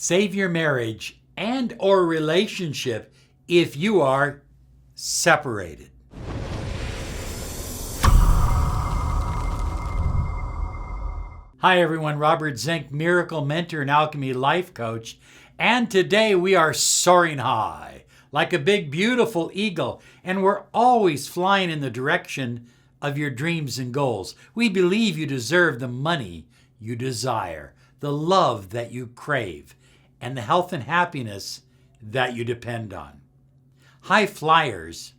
Save your marriage and or relationship if you are separated. Hi everyone, Robert Zink, Miracle Mentor and Alchemy Life Coach. And today we are soaring high like a big beautiful eagle, and we're always flying in the direction of your dreams and goals. We believe you deserve the money you desire, the love that you crave, and the health and happiness that you depend on. High flyers,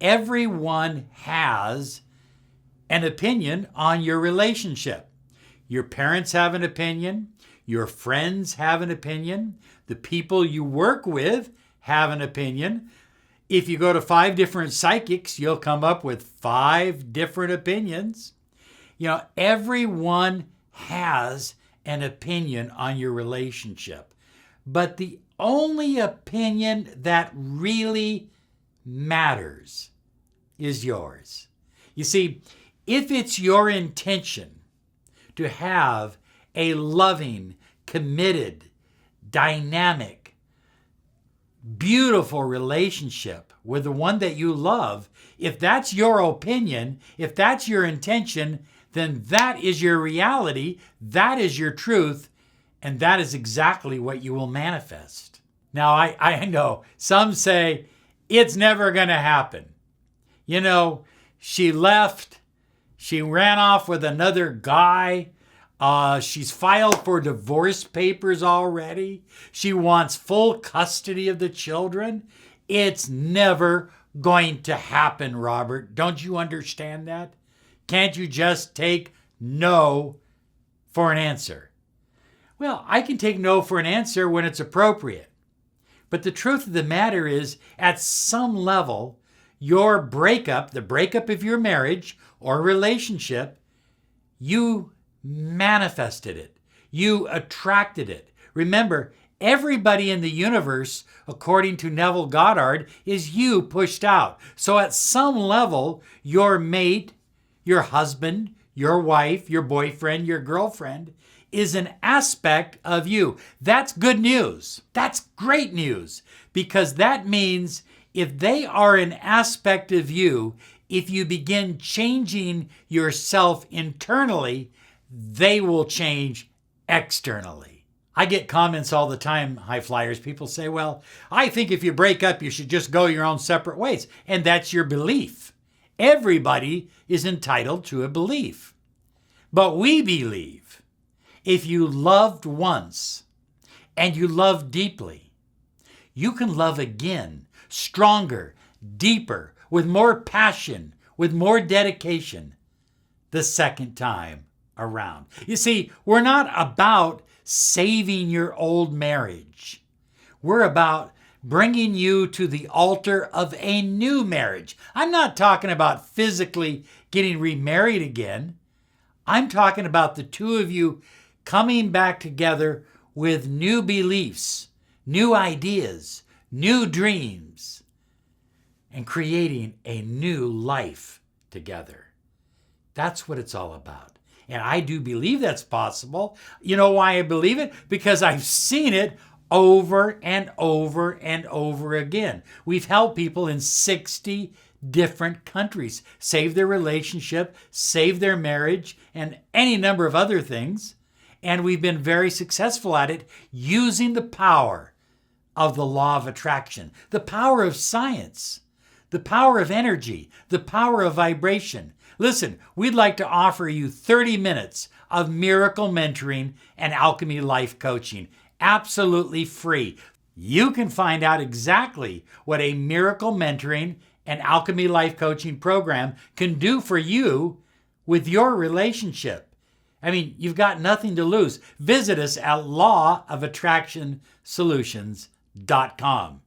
everyone has an opinion on your relationship. Your parents have an opinion. Your friends have an opinion. The people you work with have an opinion. If you go to 5 different psychics, you'll come up with 5 different opinions. Everyone has an opinion on your relationship. But the only opinion that really matters is yours. You see, if it's your intention to have a loving, committed, dynamic, beautiful relationship with the one that you love, if that's your opinion, if that's your intention, then that is your reality, that is your truth, and that is exactly what you will manifest. Now, I know some say it's never going to happen. She left, she ran off with another guy, she's filed for divorce papers already, she wants full custody of the children. It's never going to happen, Robert. Don't you understand that? Can't you just take no for an answer? Well, I can take no for an answer when it's appropriate. But the truth of the matter is, at some level, your breakup, the breakup of your marriage or relationship, you manifested it. You attracted it. Remember, everybody in the universe, according to Neville Goddard, is you pushed out. So at some level, your mate, your husband, your wife, your boyfriend, your girlfriend is an aspect of you. That's good news. That's great news, because that means if they are an aspect of you, if you begin changing yourself internally, they will change externally. I get comments all the time, high flyers. People say, well, I think if you break up, you should just go your own separate ways. And that's your belief. Everybody is entitled to a belief. But we believe if you loved once and you love deeply, you can love again, stronger, deeper, with more passion, with more dedication, the second time around. You see, we're not about saving your old marriage. We're about bringing you to the altar of a new marriage. I'm not talking about physically getting remarried again. I'm talking about the two of you coming back together with new beliefs, new ideas, new dreams, and creating a new life together. That's what it's all about. And I do believe that's possible. You know why I believe it? Because I've seen it over and over and over again. We've helped people in 60 different countries save their relationship, save their marriage, and any number of other things. And we've been very successful at it using the power of the law of attraction, the power of science, the power of energy, the power of vibration. Listen, we'd like to offer you 30 minutes of miracle mentoring and alchemy life coaching, absolutely free. You can find out exactly what a miracle mentoring and alchemy life coaching program can do for you with your relationship. I mean, you've got nothing to lose. Visit us at lawofattractionsolutions.com.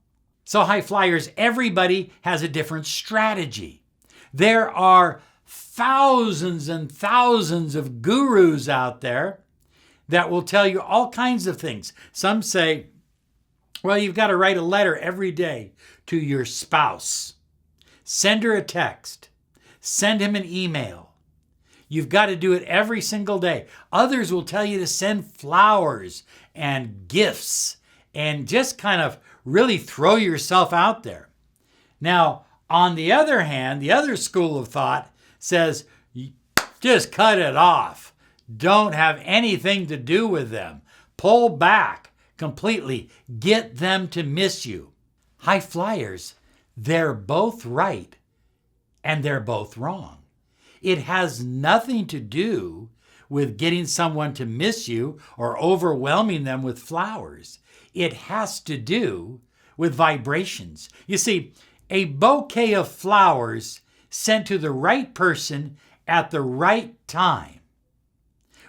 So high flyers, everybody has a different strategy. There are thousands and thousands of gurus out there that will tell you all kinds of things. Some say, well, you've got to write a letter every day to your spouse. Send her a text. Send him an email. You've got to do it every single day. Others will tell you to send flowers and gifts and just kind of really throw yourself out there. Now, on the other hand, the other school of thought says, just cut it off. Don't have anything to do with them. Pull back completely. Get them to miss you. High flyers, they're both right and they're both wrong. It has nothing to do with getting someone to miss you or overwhelming them with flowers. It has to do with vibrations. You see, a bouquet of flowers sent to the right person at the right time,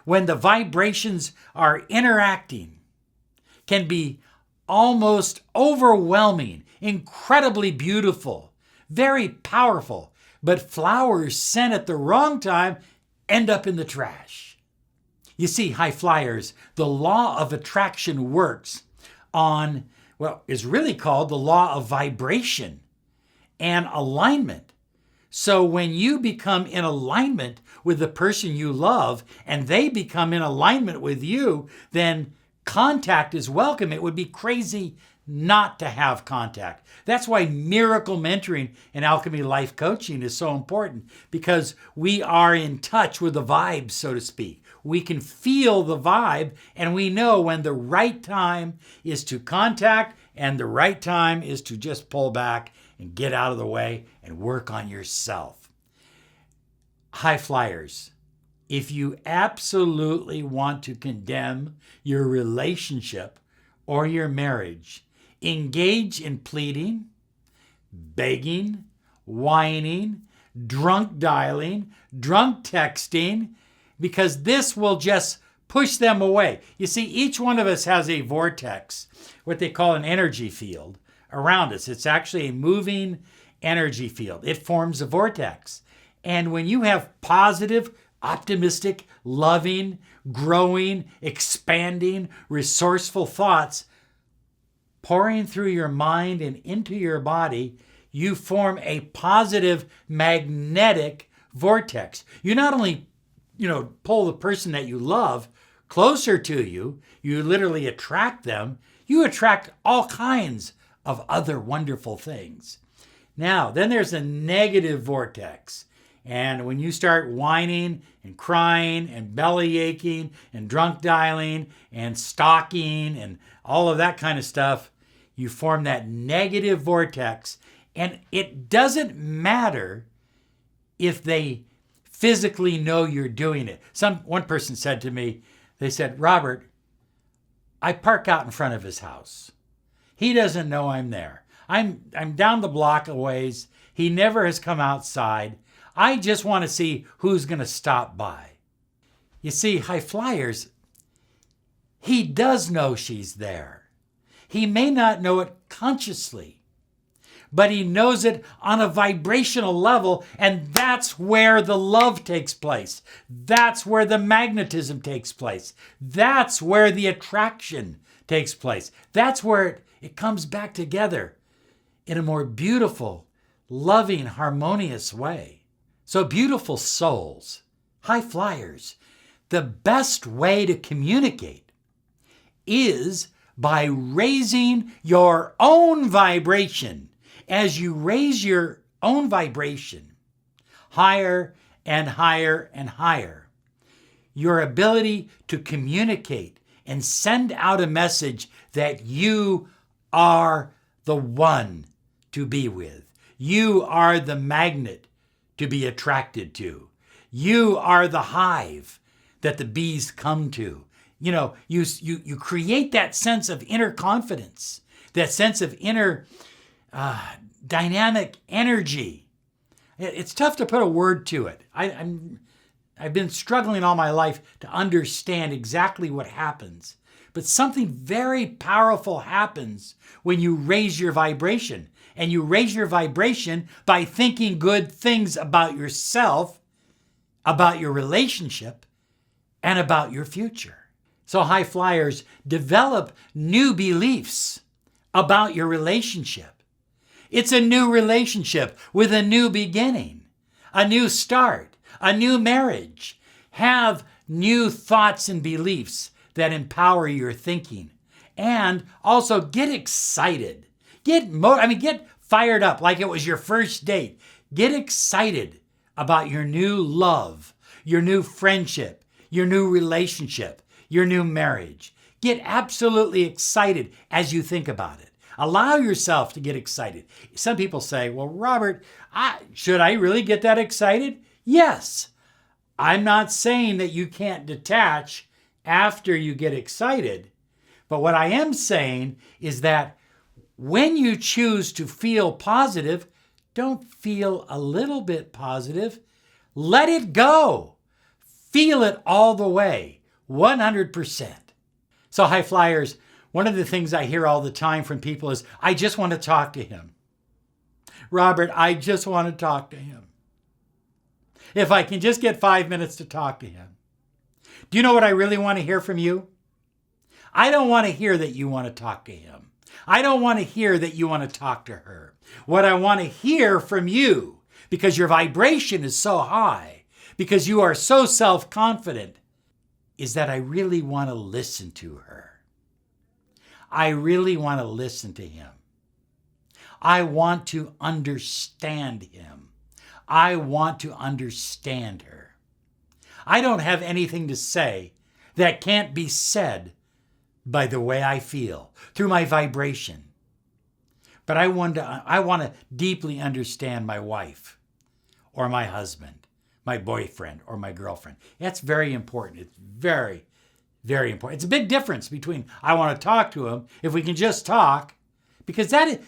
when the vibrations are interacting, can be almost overwhelming, incredibly beautiful, very powerful. But flowers sent at the wrong time end up in the trash. You see, high flyers, the law of attraction works on, is really called the law of vibration and alignment. So when you become in alignment with the person you love and they become in alignment with you, then contact is welcome. It would be crazy not to have contact. That's why miracle mentoring and Alchemy life coaching is so important, because we are in touch with the vibe, so to speak. We can feel the vibe and we know when the right time is to contact and the right time is to just pull back and get out of the way and work on yourself. High flyers, if you absolutely want to condemn your relationship or your marriage, engage in pleading, begging, whining, drunk dialing, drunk texting, because this will just push them away. You see, each one of us has a vortex, what they call an energy field around us. It's actually a moving energy field. It forms a vortex. And when you have positive, optimistic, loving, growing, expanding, resourceful thoughts pouring through your mind and into your body, you form a positive magnetic vortex. You not only, pull the person that you love closer to you, you literally attract them, you attract all kinds of other wonderful things. Now, then there's a negative vortex. And when you start whining and crying and belly aching and drunk dialing and stalking and all of that kind of stuff, you form that negative vortex. And it doesn't matter if they physically know you're doing it. One person said to me, they said, Robert, I park out in front of his house. He doesn't know I'm there. I'm down the block a ways. He never has come outside. I just want to see who's going to stop by. You see, high flyers, he does know she's there. He may not know it consciously, but he knows it on a vibrational level, and that's where the love takes place. That's where the magnetism takes place. That's where the attraction takes place. That's where it comes back together in a more beautiful, loving, harmonious way. So beautiful souls, high flyers, the best way to communicate is by raising your own vibration. As you raise your own vibration higher and higher and higher, your ability to communicate and send out a message that you are the one to be with. You are the magnet to be attracted to. You are the hive that the bees come to. You create that sense of inner confidence, that sense of inner dynamic energy. It's tough to put a word to it. I've been struggling all my life to understand exactly what happens. But something very powerful happens when you raise your vibration. And you raise your vibration by thinking good things about yourself, about your relationship, and about your future. So high flyers, develop new beliefs about your relationship. It's a new relationship with a new beginning, a new start, a new marriage, Have new thoughts and beliefs that empower your thinking. And also get excited. Get fired up like it was your first date. Get excited about your new love, your new friendship, your new relationship, your new marriage. Get absolutely excited as you think about it. Allow yourself to get excited. Some people say, well, Robert, should I really get that excited? Yes. I'm not saying that you can't detach after you get excited. But what I am saying is that when you choose to feel positive, don't feel a little bit positive. Let it go. Feel it all the way, 100%. So high flyers, one of the things I hear all the time from people is, I just want to talk to him. Robert, I just want to talk to him. If I can just get 5 minutes to talk to him. Do you know what I really want to hear from you? I don't want to hear that you want to talk to him. I don't want to hear that you want to talk to her. What I want to hear from you, because your vibration is so high, because you are so self-confident, is that I really want to listen to her. I really want to listen to him. I want to understand him. I want to understand her. I don't have anything to say that can't be said by the way I feel, through my vibration. But I want to deeply understand my wife or my husband, my boyfriend or my girlfriend. That's very important. It's very, very important. It's a big difference between I want to talk to him, if we can just talk, because that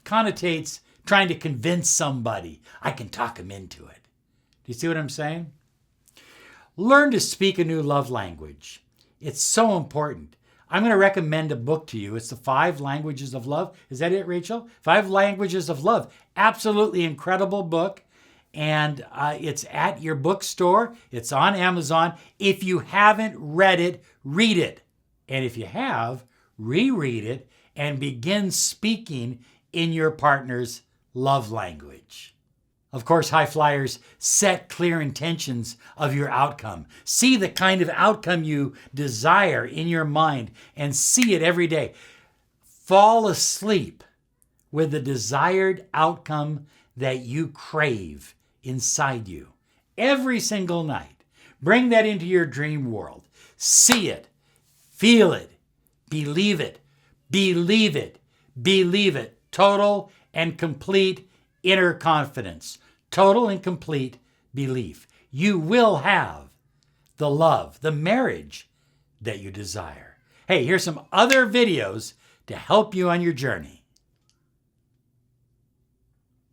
connotates trying to convince somebody. I can talk him into it. Do you see what I'm saying? Learn to speak a new love language. It's so important. I'm going to recommend a book to you. It's the 5 Languages of Love. Is that it, Rachel? 5 Languages of Love. Absolutely incredible book. And it's at your bookstore. It's on Amazon. If you haven't read it, read it. And if you have, reread it and begin speaking in your partner's love language. Of course, high flyers, set clear intentions of your outcome. See the kind of outcome you desire in your mind and see it every day. Fall asleep with the desired outcome that you crave inside you every single night. Bring that into your dream world. See it, feel it, believe it, believe it, believe it. Total and complete inner confidence, total and complete belief. You will have the love, the marriage that you desire. Hey, here's some other videos to help you on your journey.